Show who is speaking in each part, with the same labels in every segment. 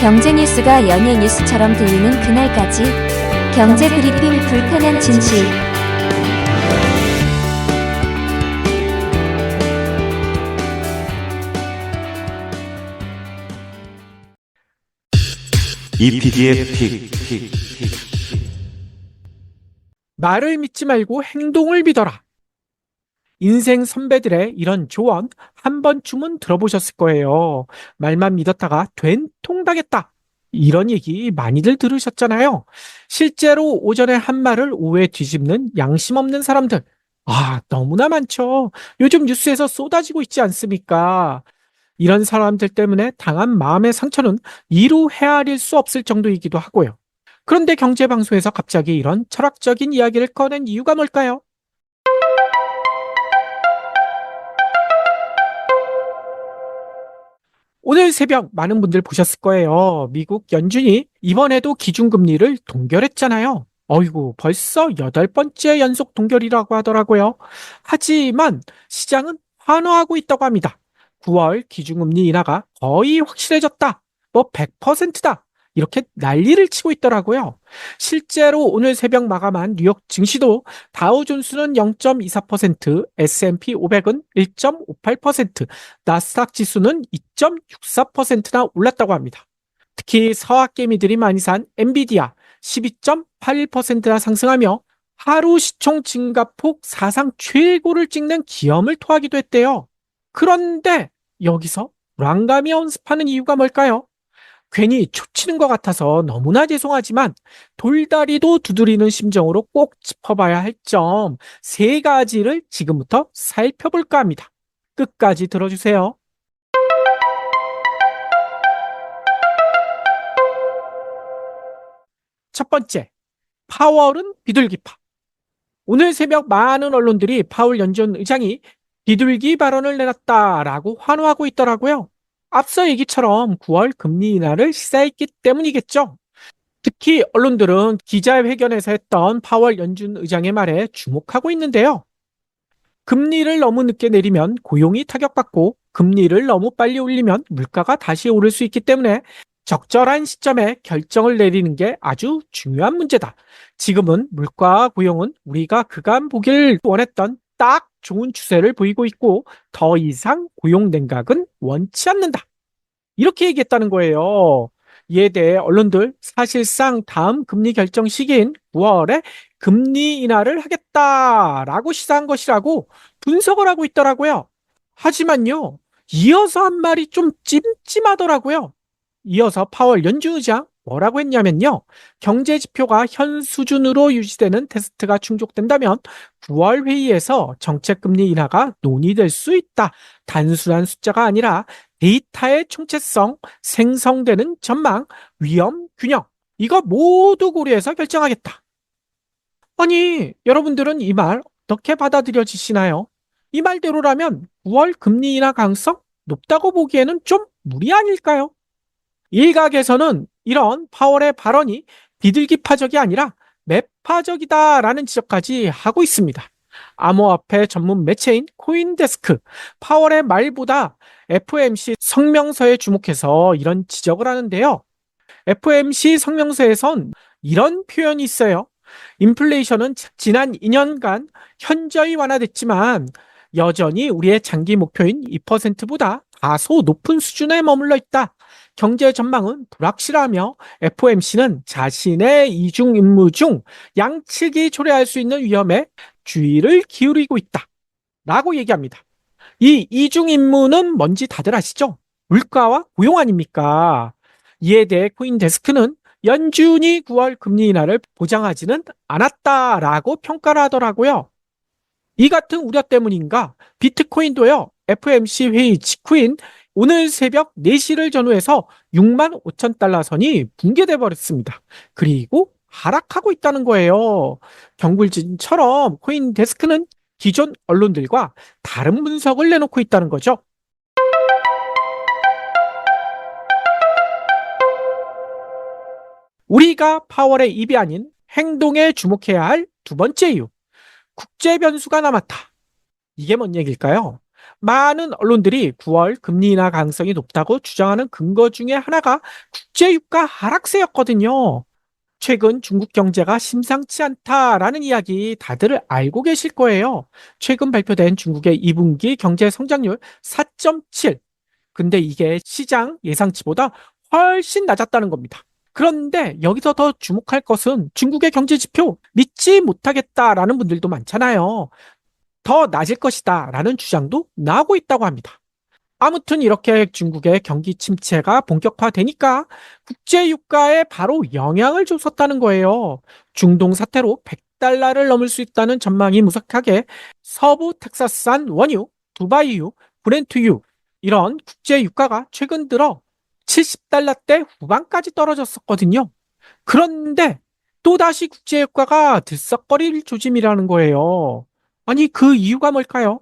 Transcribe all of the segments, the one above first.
Speaker 1: 경제 뉴스가 연예 뉴스처럼 들리는 그날까지 경제 브리핑 불편한 진실.
Speaker 2: EPD의 픽.
Speaker 3: 말을 믿지 말고 행동을 믿어라. 인생 선배들의 이런 조언 한 번쯤은 들어보셨을 거예요. 말만 믿었다가 된통당했다. 이런 얘기 많이들 들으셨잖아요. 실제로 오전에 한 말을 오후에 뒤집는 양심 없는 사람들. 너무나 많죠. 요즘 뉴스에서 쏟아지고 있지 않습니까? 이런 사람들 때문에 당한 마음의 상처는 이루 헤아릴 수 없을 정도이기도 하고요. 그런데 경제방송에서 갑자기 이런 철학적인 이야기를 꺼낸 이유가 뭘까요? 오늘 새벽 많은 분들 보셨을 거예요. 미국 연준이 이번에도 기준금리를 동결했잖아요. 어이구, 벌써 8번째 연속 동결이라고 하더라고요. 하지만 시장은 환호하고 있다고 합니다. 9월 기준금리 인하가 거의 확실해졌다. 100%다. 이렇게 난리를 치고 있더라고요. 실제로 오늘 새벽 마감한 뉴욕 증시도 다우존스는 0.24%, S&P 500은 1.58%, 나스닥 지수는 2.64%나 올랐다고 합니다. 특히 서학개미들이 많이 산 엔비디아 12.81%나 상승하며 하루 시총 증가폭 사상 최고를 찍는 기염을 토하기도 했대요. 그런데 여기서 불안감이 엄습하는 이유가 뭘까요? 괜히 초치는 것 같아서 너무나 죄송하지만 돌다리도 두드리는 심정으로 꼭 짚어봐야 할 점 세 가지를 지금부터 살펴볼까 합니다. 끝까지 들어주세요. 첫 번째, 파월은 비둘기파. 오늘 새벽 많은 언론들이 파월 연준 의장이 비둘기 발언을 내놨다라고 환호하고 있더라고요. 앞서 얘기처럼 9월 금리 인하를 시사했기 때문이겠죠. 특히 언론들은 기자회견에서 했던 파월 연준 의장의 말에 주목하고 있는데요. 금리를 너무 늦게 내리면 고용이 타격받고 금리를 너무 빨리 올리면 물가가 다시 오를 수 있기 때문에 적절한 시점에 결정을 내리는 게 아주 중요한 문제다. 지금은 물가와 고용은 우리가 그간 보길 원했던 딱 좋은 추세를 보이고 있고 더 이상 고용 냉각은 원치 않는다. 이렇게 얘기했다는 거예요. 이에 대해 언론들 사실상 다음 금리 결정 시기인 9월에 금리 인하를 하겠다라고 시사한 것이라고 분석을 하고 있더라고요. 하지만요, 이어서 한 말이 좀 찜찜하더라고요. 이어서 파월 연준 의장 뭐라고 했냐면요. 경제 지표가 현 수준으로 유지되는 테스트가 충족된다면 9월 회의에서 정책 금리 인하가 논의될 수 있다. 단순한 숫자가 아니라 데이터의 총체성, 생성되는 전망, 위험, 균형 이거 모두 고려해서 결정하겠다. 아니, 여러분들은 이 말 어떻게 받아들여지시나요? 이 말대로라면 9월 금리 인하 가능성 높다고 보기에는 좀 무리 아닐까요? 일각에서는 이런 파월의 발언이 비둘기파적이 아니라 매파적이다라는 지적까지 하고 있습니다. 암호화폐 전문 매체인 코인데스크, 파월의 말보다 FOMC 성명서에 주목해서 이런 지적을 하는데요. FOMC 성명서에선 이런 표현이 있어요. 인플레이션은 지난 2년간 현저히 완화됐지만 여전히 우리의 장기 목표인 2%보다 다소 높은 수준에 머물러 있다. 경제 전망은 불확실하며 FOMC는 자신의 이중 임무 중 양측이 초래할 수 있는 위험에 주의를 기울이고 있다. 라고 얘기합니다. 이 이중 임무는 뭔지 다들 아시죠? 물가와 고용 아닙니까? 이에 대해 코인데스크는 연준이 9월 금리 인하를 보장하지는 않았다라고 평가를 하더라고요. 이 같은 우려 때문인가 비트코인도요. FOMC 회의 직후인 오늘 새벽 4시를 전후해서 6만 5천 달러 선이 붕괴돼 버렸습니다. 그리고 하락하고 있다는 거예요. 경굴진처럼 코인데스크는 기존 언론들과 다른 분석을 내놓고 있다는 거죠. 우리가 파월의 입이 아닌 행동에 주목해야 할 두 번째 이유. 국제 변수가 남았다. 이게 뭔 얘기일까요? 많은 언론들이 9월 금리 인하 가능성이 높다고 주장하는 근거 중에 하나가 국제유가 하락세였거든요. 최근 중국 경제가 심상치 않다라는 이야기 다들 알고 계실 거예요. 최근 발표된 중국의 2분기 경제 성장률 4.7. 근데 이게 시장 예상치보다 훨씬 낮았다는 겁니다. 그런데 여기서 더 주목할 것은 중국의 경제 지표 믿지 못하겠다라는 분들도 많잖아요. 더 낮을 것이다 라는 주장도 나오고 있다고 합니다. 아무튼 이렇게 중국의 경기 침체가 본격화되니까 국제 유가에 바로 영향을 줬었다는 거예요. 중동 사태로 100달러를 넘을 수 있다는 전망이 무색하게 서부 텍사스산 원유, 두바이유, 브렌트유 이런 국제 유가가 최근 들어 70달러대 후반까지 떨어졌었거든요. 그런데 또다시 국제 유가가 들썩거릴 조짐이라는 거예요. 아니 그 이유가 뭘까요?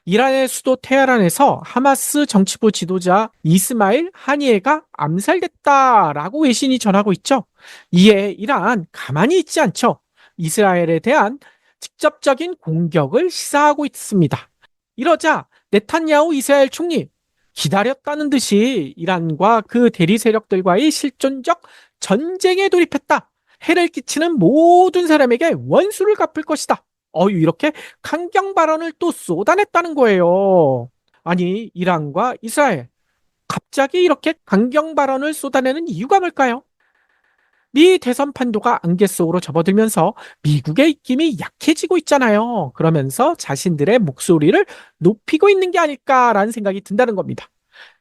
Speaker 3: 이란의 수도 테헤란에서 하마스 정치부 지도자 이스마일 하니에가 암살됐다라고 외신이 전하고 있죠. 이에 이란 가만히 있지 않죠. 이스라엘에 대한 직접적인 공격을 시사하고 있습니다. 이러자 네탄야후 이스라엘 총리 기다렸다는 듯이 이란과 그 대리 세력들과의 실존적 전쟁에 돌입했다. 해를 끼치는 모든 사람에게 원수를 갚을 것이다. 이렇게 강경 발언을 또 쏟아냈다는 거예요. 아니, 이란과 이스라엘. 갑자기 이렇게 강경 발언을 쏟아내는 이유가 뭘까요? 미 대선 판도가 안개 속으로 접어들면서 미국의 입김이 약해지고 있잖아요. 그러면서 자신들의 목소리를 높이고 있는 게 아닐까라는 생각이 든다는 겁니다.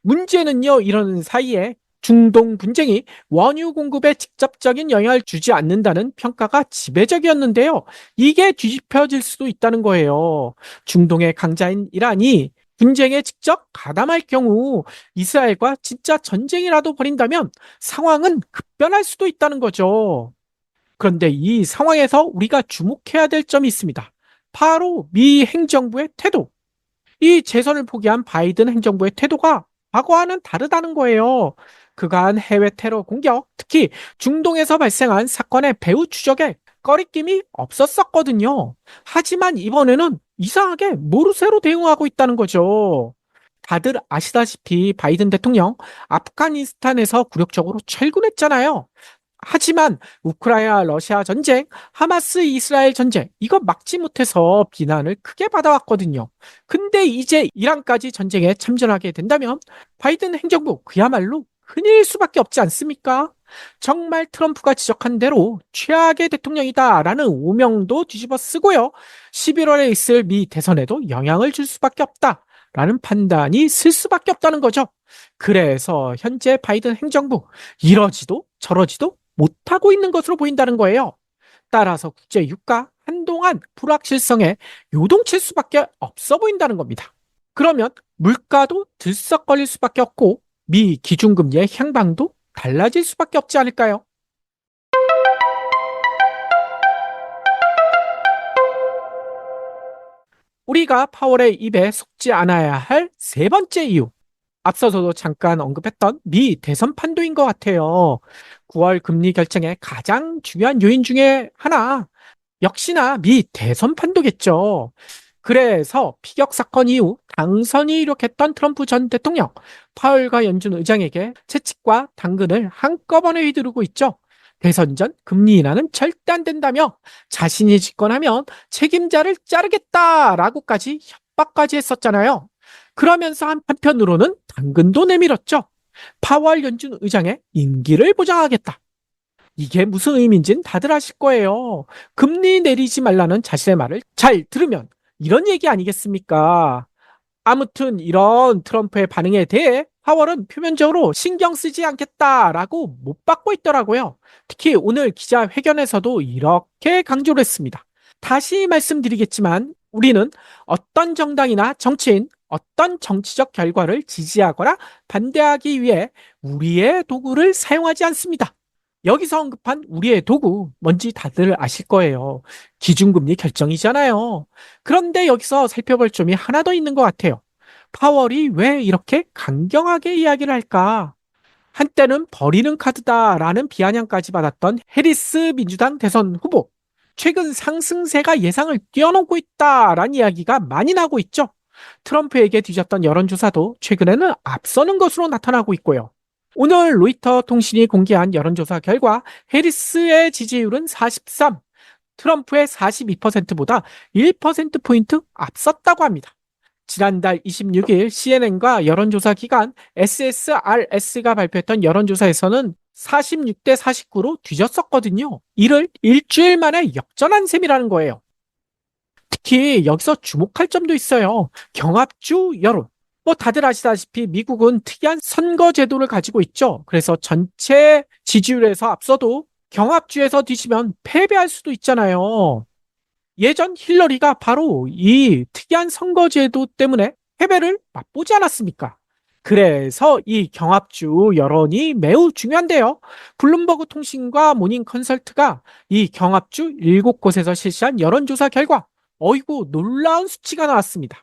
Speaker 3: 문제는요, 이런 사이에 중동 분쟁이 원유 공급에 직접적인 영향을 주지 않는다는 평가가 지배적이었는데요. 이게 뒤집혀질 수도 있다는 거예요. 중동의 강자인 이란이 분쟁에 직접 가담할 경우 이스라엘과 진짜 전쟁이라도 벌인다면 상황은 급변할 수도 있다는 거죠. 그런데 이 상황에서 우리가 주목해야 될 점이 있습니다. 바로 미 행정부의 태도. 이 재선을 포기한 바이든 행정부의 태도가 과거와는 다르다는 거예요. 그간 해외 테러 공격, 특히 중동에서 발생한 사건의 배후 추적에 꺼리낌이 없었었거든요. 하지만 이번에는 이상하게 모르쇠로 대응하고 있다는 거죠. 다들 아시다시피 바이든 대통령 아프가니스탄에서 굴욕적으로 철군했잖아요. 하지만 우크라이나 러시아 전쟁, 하마스 이스라엘 전쟁 이거 막지 못해서 비난을 크게 받아왔거든요. 근데 이제 이란까지 전쟁에 참전하게 된다면 바이든 행정부 그야말로 큰일 수밖에 없지 않습니까? 정말 트럼프가 지적한 대로 최악의 대통령이다라는 오명도 뒤집어 쓰고요. 11월에 있을 미 대선에도 영향을 줄 수밖에 없다라는 판단이 쓸 수밖에 없다는 거죠. 그래서 현재 바이든 행정부 이러지도 저러지도 못하고 있는 것으로 보인다는 거예요. 따라서 국제 유가 한동안 불확실성에 요동칠 수밖에 없어 보인다는 겁니다. 그러면 물가도 들썩거릴 수밖에 없고 미 기준금리의 향방도 달라질 수밖에 없지 않을까요? 우리가 파월의 입에 속지 않아야 할 세 번째 이유. 앞서서도 잠깐 언급했던 미 대선 판도인 것 같아요. 9월 금리 결정의 가장 중요한 요인 중에 하나, 역시나 미 대선 판도겠죠. 그래서 피격 사건 이후 당선이 이룩했던 트럼프 전 대통령, 파월과 연준 의장에게 채찍과 당근을 한꺼번에 휘두르고 있죠. 대선 전 금리 인하는 절대 안 된다며 자신이 집권하면 책임자를 자르겠다라고까지 협박까지 했었잖아요. 그러면서 한편으로는 당근도 내밀었죠. 파월 연준 의장의 임기를 보장하겠다. 이게 무슨 의미인지는 다들 아실 거예요. 금리 내리지 말라는 자신의 말을 잘 들으면 이런 얘기 아니겠습니까? 아무튼 이런 트럼프의 반응에 대해 파월은 표면적으로 신경 쓰지 않겠다라고 못 받고 있더라고요. 특히 오늘 기자회견에서도 이렇게 강조를 했습니다. 다시 말씀드리겠지만 우리는 어떤 정당이나 정치인, 어떤 정치적 결과를 지지하거나 반대하기 위해 우리의 도구를 사용하지 않습니다. 여기서 언급한 우리의 도구, 뭔지 다들 아실 거예요. 기준금리 결정이잖아요. 그런데 여기서 살펴볼 점이 하나 더 있는 것 같아요. 파월이 왜 이렇게 강경하게 이야기를 할까? 한때는 버리는 카드다라는 비아냥까지 받았던 해리스 민주당 대선 후보. 최근 상승세가 예상을 뛰어넘고 있다라는 이야기가 많이 나고 있죠. 트럼프에게 뒤졌던 여론조사도 최근에는 앞서는 것으로 나타나고 있고요. 오늘 로이터 통신이 공개한 여론조사 결과 해리스의 지지율은 43, 트럼프의 42%보다 1%포인트 앞섰다고 합니다. 지난달 26일 CNN과 여론조사 기관 SSRS가 발표했던 여론조사에서는 46대 49로 뒤졌었거든요. 이를 일주일 만에 역전한 셈이라는 거예요. 특히 여기서 주목할 점도 있어요. 경합주 여론. 다들 아시다시피 미국은 특이한 선거 제도를 가지고 있죠. 그래서 전체 지지율에서 앞서도 경합주에서 뒤지면 패배할 수도 있잖아요. 예전 힐러리가 바로 이 특이한 선거 제도 때문에 패배를 맛보지 않았습니까? 그래서 이 경합주 여론이 매우 중요한데요. 블룸버그 통신과 모닝 컨설트가 이 경합주 7곳에서 실시한 여론조사 결과 어이구 놀라운 수치가 나왔습니다.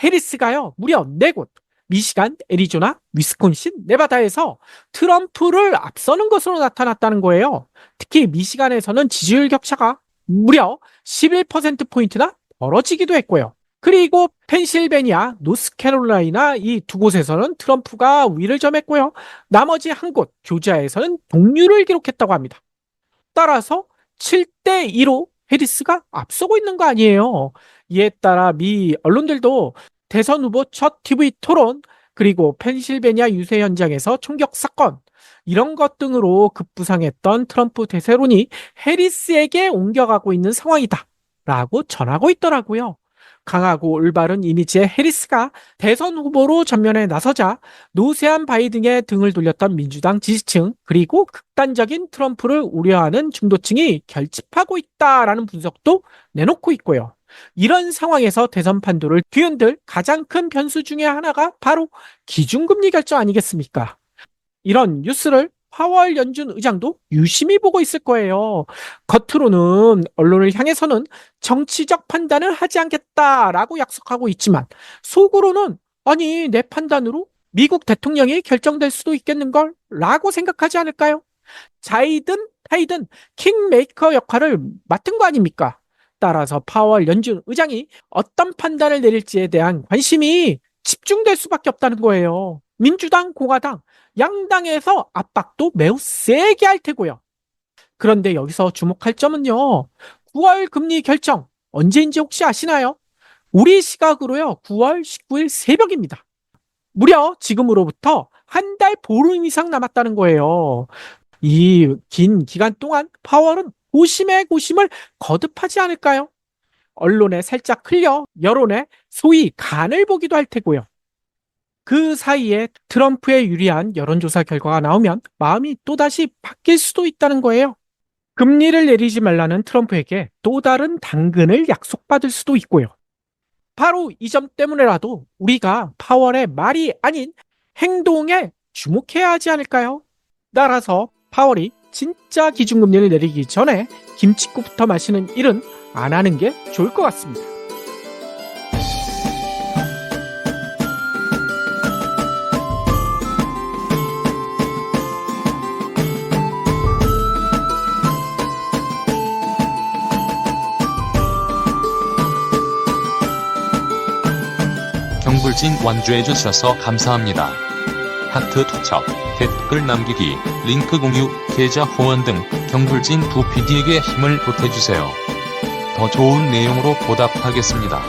Speaker 3: 해리스가요 무려 4곳 미시간, 애리조나, 위스콘신, 네바다에서 트럼프를 앞서는 것으로 나타났다는 거예요. 특히 미시간에서는 지지율 격차가 무려 11%포인트나 벌어지기도 했고요. 그리고 펜실베니아, 노스캐롤라이나 이 두 곳에서는 트럼프가 위를 점했고요. 나머지 한 곳, 조지아에서는 동률을 기록했다고 합니다. 따라서 7대2로 해리스가 앞서고 있는 거 아니에요. 이에 따라 미 언론들도 대선 후보 첫 TV 토론, 그리고 펜실베니아 유세 현장에서 총격 사건, 이런 것 등으로 급부상했던 트럼프 대세론이 해리스에게 옮겨가고 있는 상황이다 라고 전하고 있더라고요. 강하고 올바른 이미지의 해리스가 대선 후보로 전면에 나서자 노세한 바이든에 등을 돌렸던 민주당 지지층, 그리고 극단적인 트럼프를 우려하는 중도층이 결집하고 있다라는 분석도 내놓고 있고요. 이런 상황에서 대선 판도를 뒤흔들 가장 큰 변수 중에 하나가 바로 기준금리 결정 아니겠습니까? 이런 뉴스를 파월 연준 의장도 유심히 보고 있을 거예요. 겉으로는 언론을 향해서는 정치적 판단을 하지 않겠다라고 약속하고 있지만 속으로는 아니 내 판단으로 미국 대통령이 결정될 수도 있겠는걸 라고 생각하지 않을까요? 자이든 타이든 킹메이커 역할을 맡은 거 아닙니까? 따라서 파월 연준 의장이 어떤 판단을 내릴지에 대한 관심이 집중될 수밖에 없다는 거예요. 민주당, 공화당, 양당에서 압박도 매우 세게 할 테고요. 그런데 여기서 주목할 점은요. 9월 금리 결정 언제인지 혹시 아시나요? 우리 시각으로요. 9월 19일 새벽입니다. 무려 지금으로부터 한 달 보름 이상 남았다는 거예요. 이 긴 기간 동안 파월은 고심에 고심을 거듭하지 않을까요? 언론에 살짝 흘려 여론에 소위 간을 보기도 할 테고요. 그 사이에 트럼프에 유리한 여론조사 결과가 나오면 마음이 또다시 바뀔 수도 있다는 거예요. 금리를 내리지 말라는 트럼프에게 또 다른 당근을 약속받을 수도 있고요. 바로 이 점 때문에라도 우리가 파월의 말이 아닌 행동에 주목해야 하지 않을까요? 따라서 파월이 진짜 기준금리를 내리기 전에 김칫국부터 마시는 일은 안 하는 게 좋을 것 같습니다.
Speaker 4: 경불진 완주해 주셔서 감사합니다. 하트 투척, 댓글 남기기, 링크 공유, 계좌 후원 등 경불진 두 PD에게 힘을 보태주세요. 더 좋은 내용으로 보답하겠습니다.